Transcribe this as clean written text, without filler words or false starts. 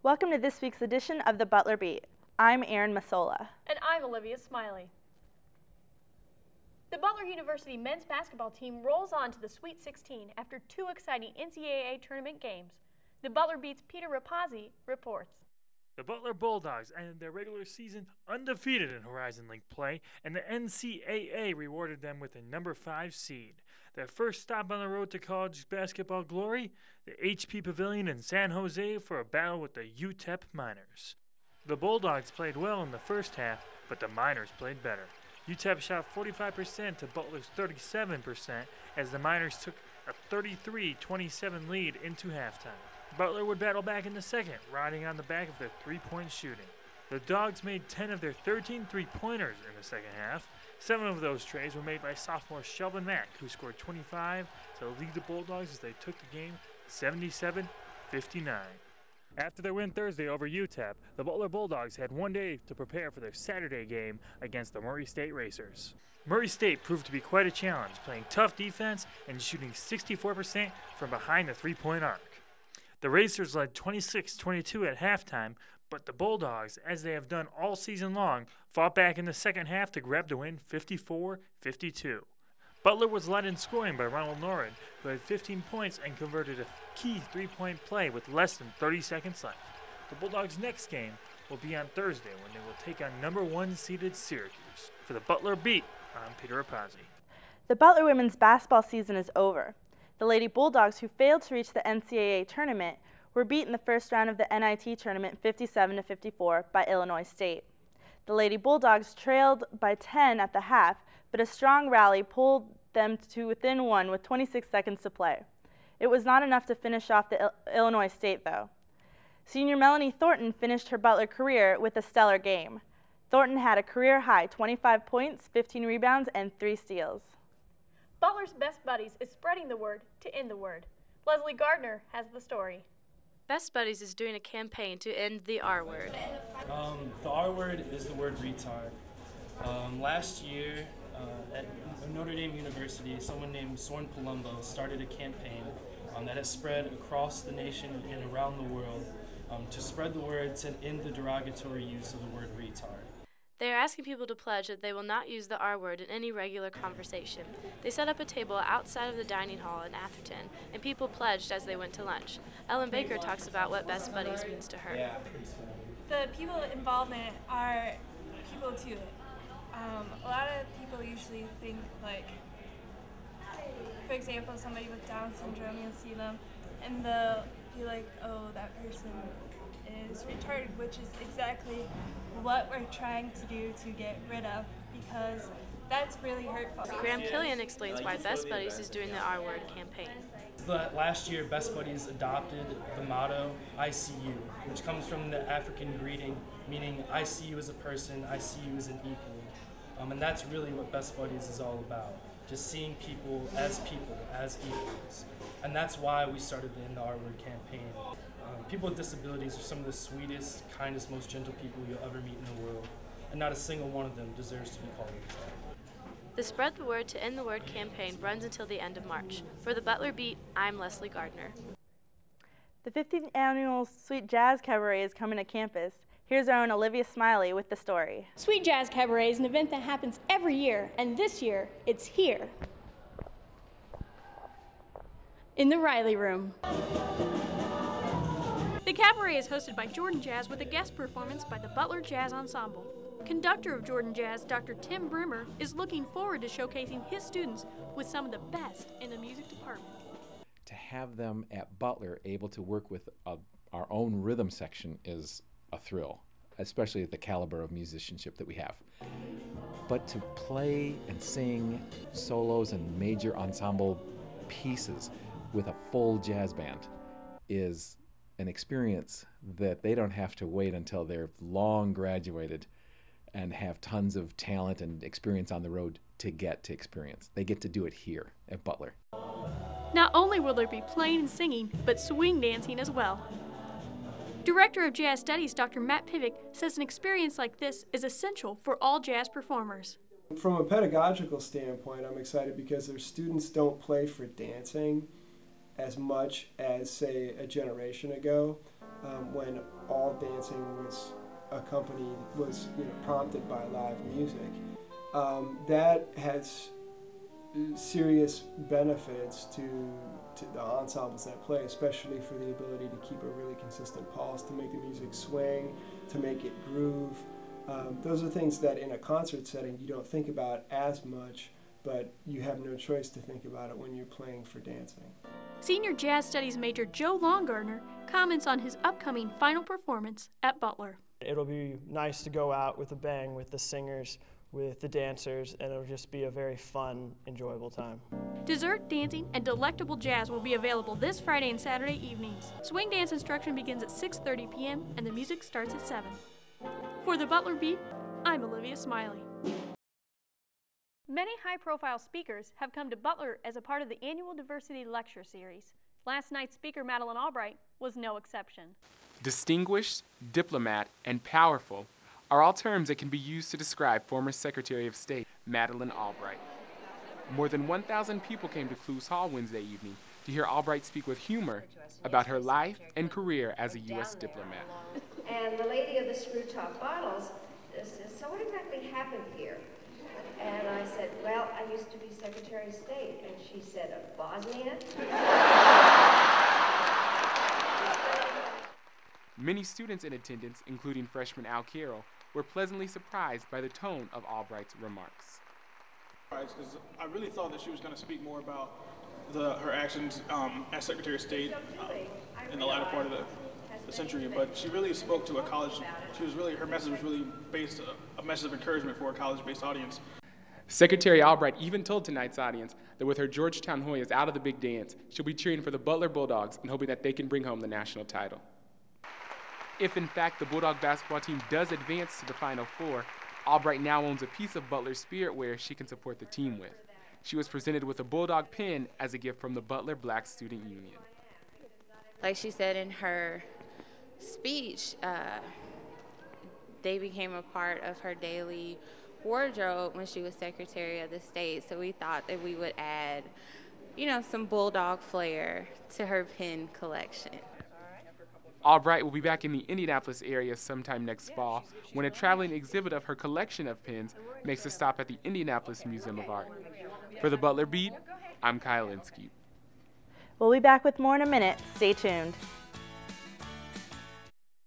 Welcome to this week's edition of the Butler Beat. I'm Erin Masola. And I'm Olivia Smiley. The Butler University men's basketball team rolls on to the Sweet 16 after two exciting NCAA tournament games. The Butler Beat's Peter Rapazzi reports. The Butler Bulldogs ended their regular season undefeated in Horizon League play, and the NCAA rewarded them with a number 5 seed. Their first stop on the road to college basketball glory, the HP Pavilion in San Jose for a battle with the UTEP Miners. The Bulldogs played well in the first half, but the Miners played better. UTEP shot 45% to Butler's 37% as the Miners took a 33-27 lead into halftime. Butler would battle back in the second, riding on the back of their three-point shooting. The Dogs made 10 of their 13 three-pointers in the second half. 7 of those trays were made by sophomore Shelvin Mack, who scored 25 to lead the Bulldogs as they took the game 77-59. After their win Thursday over UTEP, the Butler Bulldogs had one day to prepare for their Saturday game against the Murray State Racers. Murray State proved to be quite a challenge, playing tough defense and shooting 64% from behind the three-point arc. The Racers led 26-22 at halftime, but the Bulldogs, as they have done all season long, fought back in the second half to grab the win 54-52. Butler was led in scoring by Ronald Norrid, who had 15 points and converted a key three-point play with less than 30 seconds left. The Bulldogs' next game will be on Thursday when they will take on number 1 seeded Syracuse. For the Butler Beat, I'm Peter Rapazzi. The Butler women's basketball season is over. The Lady Bulldogs, who failed to reach the NCAA tournament, were beat in the first round of the NIT tournament 57-54 by Illinois State. The Lady Bulldogs trailed by 10 at the half, but a strong rally pulled them to within 1 with 26 seconds to play. It was not enough to finish off the Illinois State, though. Senior Melanie Thornton finished her Butler career with a stellar game. Thornton had a career-high 25 points, 15 rebounds, and 3 steals. Butler's Best Buddies is spreading the word to end the word. Leslie Gardner has the story. Best Buddies is doing a campaign to end the R word. The R word is the word retard. Last year at Notre Dame University, someone named Soren Palumbo started a campaign that has spread across the nation and around the world to spread the word to end the derogatory use of the word retard. They are asking people to pledge that they will not use the R word in any regular conversation. They set up a table outside of the dining hall in Atherton, and people pledged as they went to lunch. Ellen Baker talks about what Best Buddies means to her. The people involvement are people to it. A lot of people usually think, like, for example, somebody with Down syndrome, you'll see them, and they'll be like, oh, that person is retarded, which is exactly what we're trying to do to get rid of, because that's really hurtful. Graham Killian explains why Best Buddies is doing the R word campaign. Last year, Best Buddies adopted the motto, I see you, which comes from the African greeting, meaning I see you as a person, I see you as an equal. And that's really what Best Buddies is all about, just seeing people, as equals. And that's why we started the End the R Word campaign. People with disabilities are some of the sweetest, kindest, most gentle people you'll ever meet in the world, and not a single one of them deserves to be called retarded. The Spread the Word to End the Word campaign runs until the end of March. For the Butler Beat, I'm Leslie Gardner. The 15th annual Sweet Jazz Cabaret is coming to campus. Here's our own Olivia Smiley with the story. Sweet Jazz Cabaret is an event that happens every year, and this year, it's here in the Riley Room. The cabaret is hosted by Jordan Jazz with a guest performance by the Butler Jazz Ensemble. Conductor of Jordan Jazz, Dr. Tim Brimmer, is looking forward to showcasing his students with some of the best in the music department. To have them at Butler able to work with our own rhythm section is a thrill, especially at the caliber of musicianship that we have. But to play and sing solos and major ensemble pieces with a full jazz band is an experience that they don't have to wait until they're long graduated and have tons of talent and experience on the road to get to experience. They get to do it here at Butler. Not only will there be playing and singing, but swing dancing as well. Director of Jazz Studies, Dr. Matt Pivick, says an experience like this is essential for all jazz performers. From a pedagogical standpoint, I'm excited because their students don't play for dancing, as much as, say, a generation ago, when all dancing was prompted by live music. That has serious benefits to the ensembles that play, especially for the ability to keep a really consistent pulse, to make the music swing, to make it groove. Those are things that in a concert setting you don't think about as much, but you have no choice to think about it when you're playing for dancing. Senior Jazz Studies major Joe Longardner comments on his upcoming final performance at Butler. It'll be nice to go out with a bang with the singers, with the dancers, and it'll just be a very fun, enjoyable time. Dessert, dancing, and delectable jazz will be available this Friday and Saturday evenings. Swing dance instruction begins at 6:30 p.m. and the music starts at 7. For the Butler Beat, I'm Olivia Smiley. Many high-profile speakers have come to Butler as a part of the annual Diversity Lecture Series. Last night's speaker, Madeleine Albright, was no exception. Distinguished, diplomat, and powerful are all terms that can be used to describe former Secretary of State Madeleine Albright. More than 1,000 people came to Clues Hall Wednesday evening to hear Albright speak with humor about her life and career as a U.S. diplomat. And the lady of the screw-top bottles says, "So what exactly happened here?" And I said, "Well, I used to be Secretary of State." And she said, "Of Bosnia?" Many students in attendance, including freshman Al Carroll, were pleasantly surprised by the tone of Albright's remarks. Because I really thought that she was going to speak more about her actions as Secretary of State in the latter part of the century, but she really spoke to a college. Her message was really based a message of encouragement for a college-based audience. Secretary Albright even told tonight's audience that with her Georgetown Hoyas out of the big dance, she'll be cheering for the Butler Bulldogs and hoping that they can bring home the national title. If in fact the Bulldog basketball team does advance to the Final Four, Albright now owns a piece of Butler's spirit wear she can support the team with. She was presented with a Bulldog pin as a gift from the Butler Black Student Union. Like she said in her speech, they became a part of her daily wardrobe when she was Secretary of the State, so we thought that we would add, some Bulldog flair to her pin collection. Albright will be back in the Indianapolis area sometime next fall when a traveling exhibit of her collection of pins makes a stop at the Indianapolis Museum of Art. For the Butler Beat, I'm Kyle Inskeep. We'll be back with more in a minute. Stay tuned.